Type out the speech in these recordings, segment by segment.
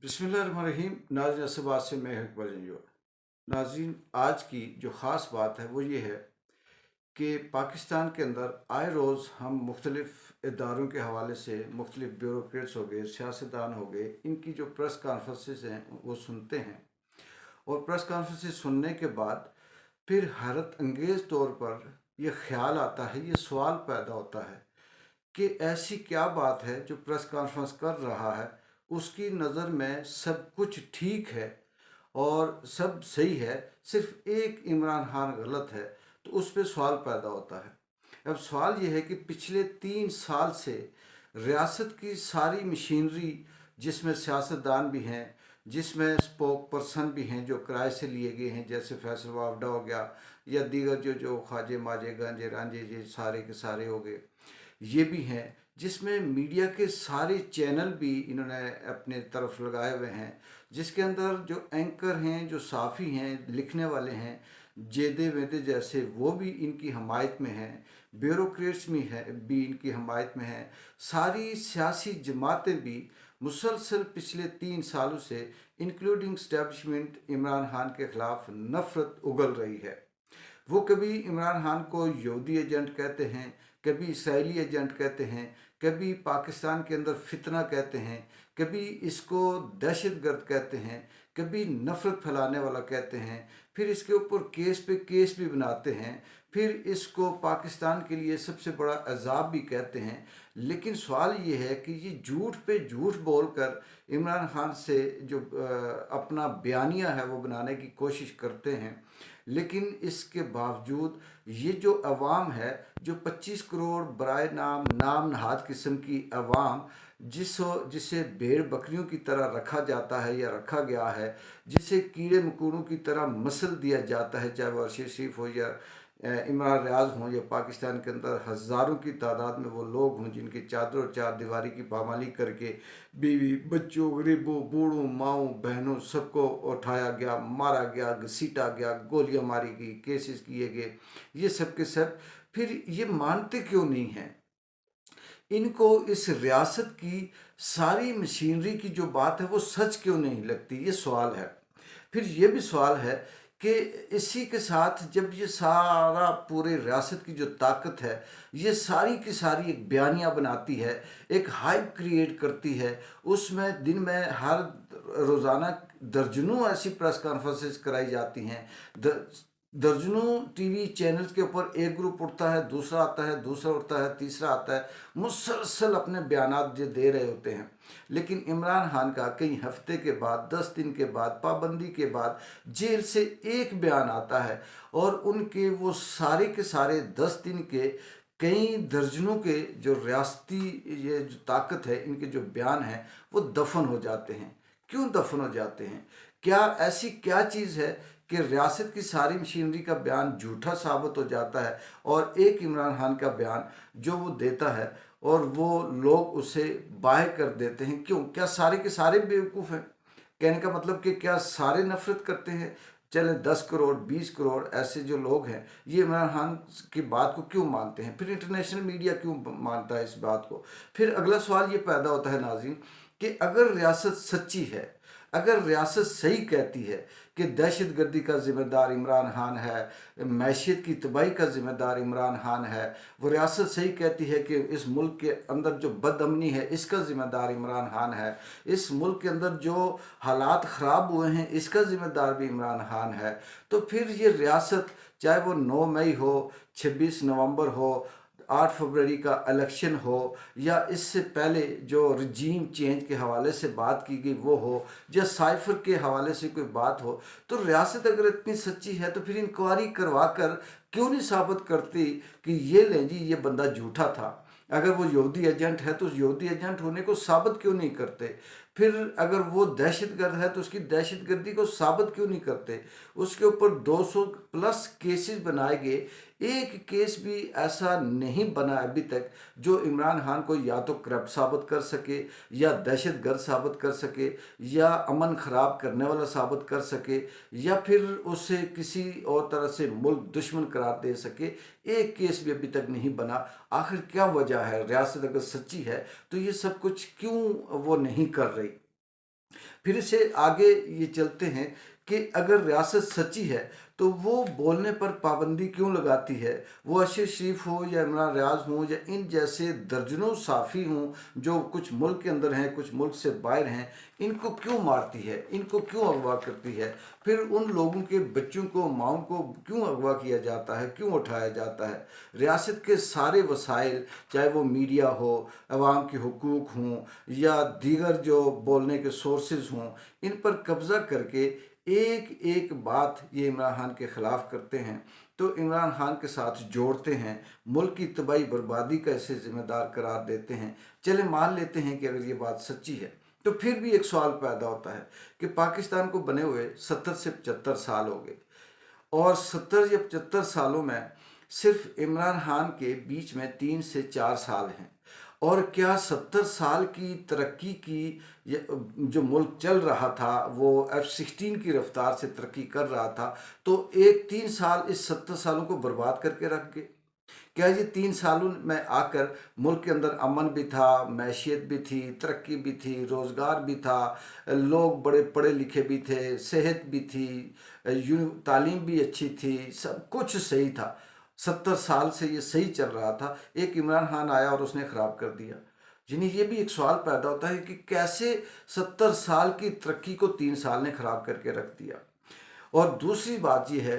बिस्मिल्लाहिर्रहमानिर्रहीम। नाज़रीन असबात से मैं इकबाल जंजोर। नाज़रीन, आज की जो ख़ास बात है वो ये है कि पाकिस्तान के अंदर आए रोज़ हम मुख्तलिफ़ इदारों के हवाले से मुख्तलिफ़ ब्यूरोक्रेट्स हो गए, सियासतदान हो गए, इनकी जो प्रेस कॉन्फ्रेंसेस हैं वो सुनते हैं। और प्रेस कॉन्फ्रेंसेस सुनने के बाद फिर हैरत अंगेज़ तौर पर यह ख्याल आता है, ये सवाल पैदा होता है कि ऐसी क्या बात है जो प्रेस कॉन्फ्रेंस कर रहा है, उसकी नज़र में सब कुछ ठीक है और सब सही है, सिर्फ एक इमरान खान गलत है। तो उस पर सवाल पैदा होता है। अब सवाल यह है कि पिछले 3 साल से रियासत की सारी मशीनरी, जिसमें सियासतदान भी हैं, जिसमें स्पोक पर्सन भी हैं जो किराए से लिए गए हैं, जैसे फैसल वावडा हो गया या दीगर जो जो ख्वाजे माजे गंजे रांझे ये सारे के सारे हो गए, ये भी हैं, जिसमें मीडिया के सारे चैनल भी इन्होंने अपने तरफ लगाए हुए हैं, जिसके अंदर जो एंकर हैं, जो साफ़ी हैं, लिखने वाले हैं, जेदे वेदे जैसे, वो भी इनकी हमायत में हैं। ब्यूरोक्रेट्स भी इनकी हमायत में हैं। सारी सियासी जमातें भी मुसलसल पिछले 3 सालों से इंक्लूडिंग स्टैब्लिशमेंट इमरान खान के ख़िलाफ़ नफ़रत उगल रही है। वो कभी इमरान खान को यहूदी एजेंट कहते हैं, कभी इसराइली एजेंट कहते हैं, कभी पाकिस्तान के अंदर फितना कहते हैं, कभी इसको दहशतगर्द कहते हैं, कभी नफ़रत फैलाने वाला कहते हैं, फिर इसके ऊपर केस पे केस भी बनाते हैं, फिर इसको पाकिस्तान के लिए सबसे बड़ा अजाब भी कहते हैं। लेकिन सवाल ये है कि ये झूठ पे झूठ बोलकर इमरान खान से जो अपना बयानिया है वो बनाने की कोशिश करते हैं। लेकिन इसके बावजूद ये जो अवाम है, जो 25 करोड़ बराए नाम नहाद किस्म की अवाम, जिसे भेड़ बकरियों की तरह रखा जाता है या रखा गया है, जिसे कीड़े मकोड़ों की तरह मसल दिया जाता है, चाहे वो अरशद शरीफ हो या इमरान रियाज हों, या पाकिस्तान के अंदर हज़ारों की तादाद में वो लोग हों जिनकी चादर और चार दीवारी की पामाली करके बीवी बच्चों, गरीबों, बूढ़ों, माओं, बहनों सबको उठाया गया, मारा गया, घसीटा गया, गोलियां मारी गई, केसेस किए गए, ये सब के सब। फिर ये मानते क्यों नहीं हैं? इनको इस रियासत की सारी मशीनरी की जो बात है वो सच क्यों नहीं लगती, ये सवाल है। फिर ये भी सवाल है कि इसी के साथ जब ये सारा पूरे रियासत की जो ताकत है, ये सारी की सारी एक बयानिया बनाती है, एक हाइप क्रिएट करती है, उसमें दिन में हर रोज़ाना दर्जनों ऐसी प्रेस कॉन्फ्रेंसेस कराई जाती हैं। दर्जनों टीवी चैनल्स के ऊपर एक ग्रुप उठता है, दूसरा आता है, दूसरा उठता है, तीसरा आता है, मुसलसल अपने बयानात जो दे रहे होते हैं। लेकिन इमरान खान का कई हफ्ते के बाद, 10 दिन के बाद, पाबंदी के बाद जेल से एक बयान आता है और उनके वो सारे के सारे 10 दिन के कई दर्जनों के जो रियासती ये जो ताकत है, इनके जो बयान हैं वो दफन हो जाते हैं। क्यों दफन हो जाते हैं? क्या ऐसी क्या चीज़ है कि रियासत की सारी मशीनरी का बयान झूठा साबित हो जाता है और एक इमरान खान का बयान जो वो देता है और वो लोग उसे बाय कर देते हैं? क्यों? क्या सारे के सारे बेवकूफ़ हैं? कहने का मतलब कि क्या सारे नफरत करते हैं? चले 10 करोड़, 20 करोड़ ऐसे जो लोग हैं, ये इमरान खान की बात को क्यों मानते हैं? फिर इंटरनेशनल मीडिया क्यों मानता है इस बात को? फिर अगला सवाल ये पैदा होता है नाज़रीन कि अगर रियासत सच्ची है, अगर रियासत सही कहती है कि दहशत गर्दी का ज़िम्मेदार इमरान खान है, मैशियत की तबाही का ज़िम्मेदार इमरान खान है, वो रियासत सही कहती है कि इस मुल्क के अंदर जो बदअमनी है इसका ज़िम्मेदार इमरान खान है, इस मुल्क के अंदर जो हालात ख़राब हुए हैं इसका ज़िम्मेदार भी इमरान खान है, तो फिर ये रियासत, चाहे वो 9 मई हो, 26 नवंबर हो, 8 फरवरी का इलेक्शन हो, या इससे पहले जो रजीम चेंज के हवाले से बात की गई वो हो, या साइफर के हवाले से कोई बात हो, तो रियासत अगर इतनी सच्ची है तो फिर इंक्वायरी करवा कर क्यों नहीं साबित करती कि ये लें जी ये बंदा झूठा था? अगर वो यहूदी एजेंट है तो यहूदी एजेंट होने को साबित क्यों नहीं करते? फिर अगर वो दहशतगर्द है तो उसकी दहशतगर्दी को साबित क्यों नहीं करते? उसके ऊपर 200 प्लस केसेस बनाए गए, एक केस भी ऐसा नहीं बना अभी तक जो इमरान खान को या तो करप्ट साबित कर सके, या दहशतगर्द साबित कर सके, या अमन ख़राब करने वाला साबित कर सके, या फिर उसे किसी और तरह से मुल्क दुश्मन करार दे सके। एक केस भी अभी तक नहीं बना। आखिर क्या वजह है? रियासत अगर सच्ची है तो ये सब कुछ क्यों वो नहीं कर रही? फिर से आगे ये चलते हैं कि अगर रियासत सच्ची है तो वो बोलने पर पाबंदी क्यों लगाती है। वो अशर शरीफ हो या इमरान रियाज हो या इन जैसे दर्जनों साफ़ी हों जो कुछ मुल्क के अंदर हैं कुछ मुल्क से बाहर हैं, इनको क्यों मारती है, इनको क्यों अगवा करती है। फिर उन लोगों के बच्चों को माओं को क्यों अगवा किया जाता है, क्यों उठाया जाता है। रियासत के सारे वसाइल, चाहे वो मीडिया हो, अवाम के हुकूक हों या दीगर जो बोलने के सोर्सेज हों, इन पर कब्ज़ा करके एक एक बात ये इमरान खान के ख़िलाफ़ करते हैं, तो इमरान खान के साथ जोड़ते हैं, मुल्क की तबाही बर्बादी का इसे ज़िम्मेदार करार देते हैं। चले मान लेते हैं कि अगर ये बात सच्ची है, तो फिर भी एक सवाल पैदा होता है कि पाकिस्तान को बने हुए 70 से 75 साल हो गए, और 70 या 75 सालों में सिर्फ इमरान खान के बीच में 3 से 4 साल हैं। और क्या 70 साल की तरक्की की जो मुल्क चल रहा था वो F-16 की रफ्तार से तरक्की कर रहा था, तो एक 3 साल इस 70 सालों को बर्बाद करके रख गए। क्या ये 3 सालों में आकर मुल्क के अंदर अमन भी था, मैशियत भी थी, तरक्की भी थी, रोज़गार भी था, लोग बड़े पढ़े लिखे भी थे, सेहत भी थी, तालीम भी अच्छी थी, सब कुछ सही था। 70 साल से ये सही चल रहा था, एक इमरान खान आया और उसने ख़राब कर दिया। यानी ये भी एक सवाल पैदा होता है कि कैसे 70 साल की तरक्की को 3 साल ने ख़राब करके रख दिया। और दूसरी बात ये है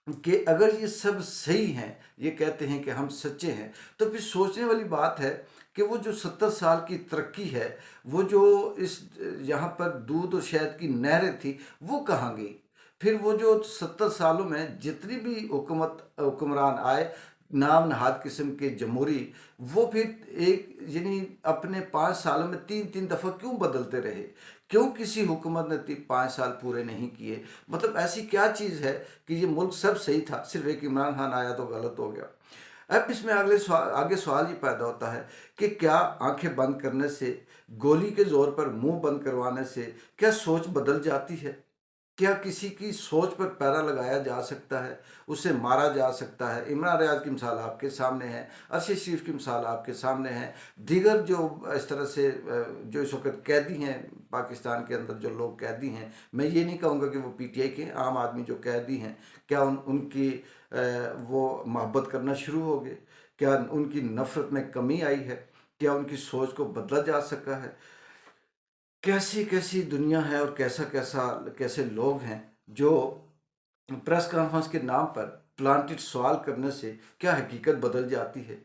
कि अगर ये सब सही हैं, ये कहते हैं कि हम सच्चे हैं, तो फिर सोचने वाली बात है कि वो जो 70 साल की तरक्की है, वो जो इस यहाँ पर दूध और शहद की नहरें थी, वो कहाँ गई। फिर वो जो 70 सालों में जितनी भी हुक्मरान आए, नाम नहाद किस्म के जमहूरी, वो फिर एक यानी अपने 5 सालों में 3-3 दफ़ा क्यों बदलते रहे। क्यों किसी हुकूमत ने 5 साल पूरे नहीं किए। मतलब ऐसी क्या चीज़ है कि ये मुल्क सब सही था, सिर्फ एक इमरान खान आया तो गलत हो गया। अब इसमें आगे सवाल ये पैदा होता है कि क्या आंखें बंद करने से, गोली के ज़ोर पर मुंह बंद करवाने से क्या सोच बदल जाती है। क्या किसी की सोच पर पैरा लगाया जा सकता है, उसे मारा जा सकता है। इमरान रियाज की मिसाल आपके सामने है, अर्शद शरीफ की मिसाल आपके सामने है, दीगर जो इस तरह से जो इस वक्त कैदी हैं पाकिस्तान के अंदर, जो लोग कैदी हैं, मैं ये नहीं कहूँगा कि वो PTI के, आम आदमी जो कैदी हैं, क्या उनकी वो मोहब्बत करना शुरू हो गए, क्या उनकी नफ़रत में कमी आई है, क्या उनकी सोच को बदला जा सका है। कैसी कैसी दुनिया है और कैसे लोग हैं जो प्रेस कॉन्फ्रेंस के नाम पर प्लांटेड सवाल करने से क्या हकीकत बदल जाती है।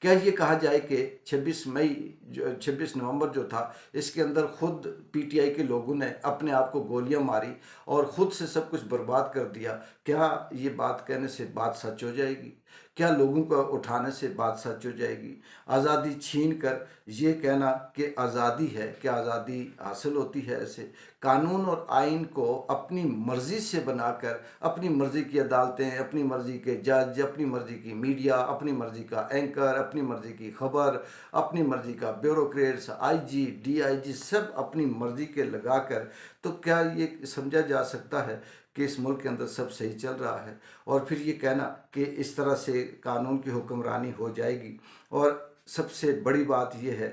क्या ये कहा जाए कि 26 नवंबर जो था, इसके अंदर खुद PTI के लोगों ने अपने आप को गोलियां मारी और ख़ुद से सब कुछ बर्बाद कर दिया। क्या ये बात कहने से बात सच हो जाएगी? क्या लोगों को उठाने से बात सच हो जाएगी? आज़ादी छीन कर ये कहना कि आज़ादी है, क्या आज़ादी हासिल होती है ऐसे? कानून और आइन को अपनी मर्ज़ी से बनाकर, अपनी मर्ज़ी की अदालतें, अपनी मर्ज़ी के जज, अपनी मर्ज़ी की मीडिया, अपनी मर्ज़ी का एंकर, अपनी मर्ज़ी की खबर, अपनी मर्ज़ी का ब्यूरोक्रेट्स, IG, DIG सब अपनी मर्ज़ी के लगाकर, तो क्या ये समझा जा सकता है कि इस मुल्क के अंदर सब सही चल रहा है? और फिर ये कहना कि इस तरह से कानून की हुक्मरानी हो जाएगी। और सबसे बड़ी बात यह है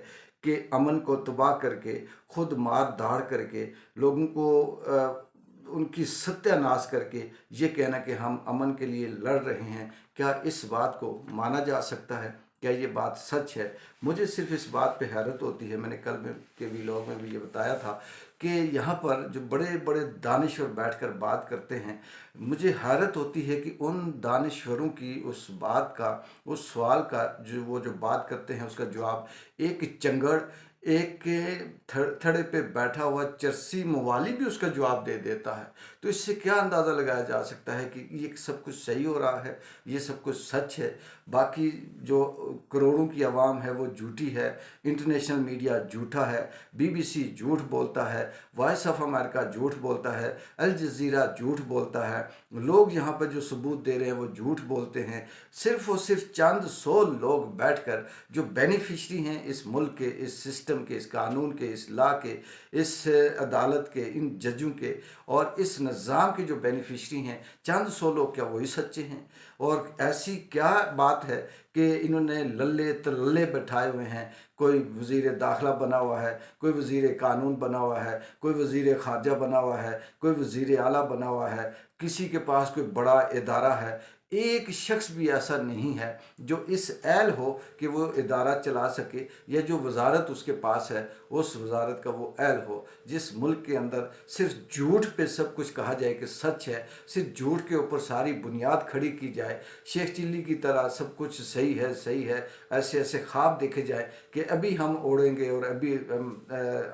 कि अमन को तबाह करके, खुद मार धाड़ करके, लोगों को उनकी सत्यानाश करके ये कहना कि हम अमन के लिए लड़ रहे हैं, क्या इस बात को माना जा सकता है? क्या ये बात सच है? मुझे सिर्फ इस बात पे हैरत होती है, मैंने कल में के व्लॉग में भी ये बताया था कि यहाँ पर जो बड़े बड़े दानिश्वर बैठकर बात करते हैं, मुझे हैरत होती है कि उन दानिश्वरों की उस बात का, उस सवाल का जो बात करते हैं उसका जवाब एक चंगड़, एक के थड़े पे बैठा हुआ चरसी मवाली भी उसका जवाब दे देता है। तो इससे क्या अंदाज़ा लगाया जा सकता है कि ये सब कुछ सही हो रहा है, ये सब कुछ सच है। बाकी जो करोड़ों की आवाम है वो झूठी है, इंटरनेशनल मीडिया झूठा है, BBC झूठ बोलता है, वॉइस ऑफ अमेरिका झूठ बोलता है, अल जज़ीरा झूठ बोलता है, लोग यहाँ पर जो सबूत दे रहे हैं वो झूठ बोलते हैं। सिर्फ और सिर्फ चंद 100 लोग बैठकर जो बेनिफिशरी हैं इस मुल्क के, इस सिस्टम सिस्टम के, इस कानून के, इस लॉ के, इस अदालत के, इन जजों के और इस निज़ाम के जो बेनिफिशरी हैं, चंद 100 लोग क्या वही सच्चे हैं? और ऐसी क्या बात है कि इन्होंने लल्ले तल्ले बैठाए हुए हैं? कोई वज़ीर दाखिला बना हुआ है, कोई वज़ीर कानून बना हुआ है, कोई वज़ीर ख़ारजा बना हुआ है, कोई वज़ीर आला बना हुआ है, किसी के पास कोई बड़ा इदारा है। एक शख्स भी ऐसा नहीं है जो इस अहल हो कि वो इदारा चला सके, या जो वजारत उसके पास है उस वजारत का वो अहल हो। जिस मुल्क के अंदर सिर्फ झूठ पे सब कुछ कहा जाए कि सच है, सिर्फ झूठ के ऊपर सारी बुनियाद खड़ी की जाए, शेख चिल्ली की तरह सब कुछ सही है सही है, ऐसे ऐसे ख्वाब देखे जाए कि अभी हम उड़ेंगे और अभी हम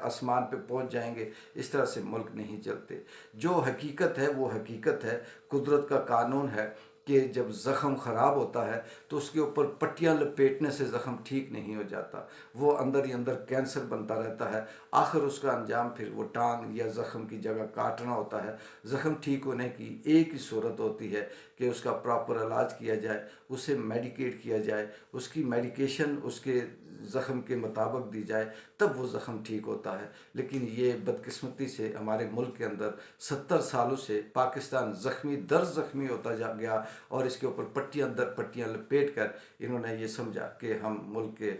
आसमान पे पहुंच जाएंगे, इस तरह से मुल्क नहीं चलते। जो हकीकत है वो हकीकत है, कुदरत का कानून है कि जब ज़ख़म ख़राब होता है तो उसके ऊपर पट्टियाँ लपेटने से ज़ख़म ठीक नहीं हो जाता, वो अंदर ही अंदर कैंसर बनता रहता है। आखिर उसका अंजाम फिर वो टांग या ज़ख़म की जगह काटना होता है। ज़ख़म ठीक होने की एक ही सूरत होती है कि उसका प्रॉपर इलाज किया जाए, उसे मेडिकेट किया जाए, उसकी मेडिकेशन उसके ज़ख़म के मुताबिक दी जाए, तब वो ज़ख़म ठीक होता है। लेकिन ये बदकिस्मती से हमारे मुल्क के अंदर 70 सालों से पाकिस्तान ज़ख्मी दर ज़ख्मी होता जा गया और इसके ऊपर पट्टियाँ दर पट्टियाँ लपेट कर इन्होंने ये समझा कि हम मुल्क के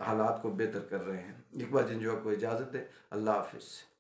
हालात को बेहतर कर रहे हैं। इकबाल जंजुआ को इजाज़त दें। अल्लाह हाफिज़।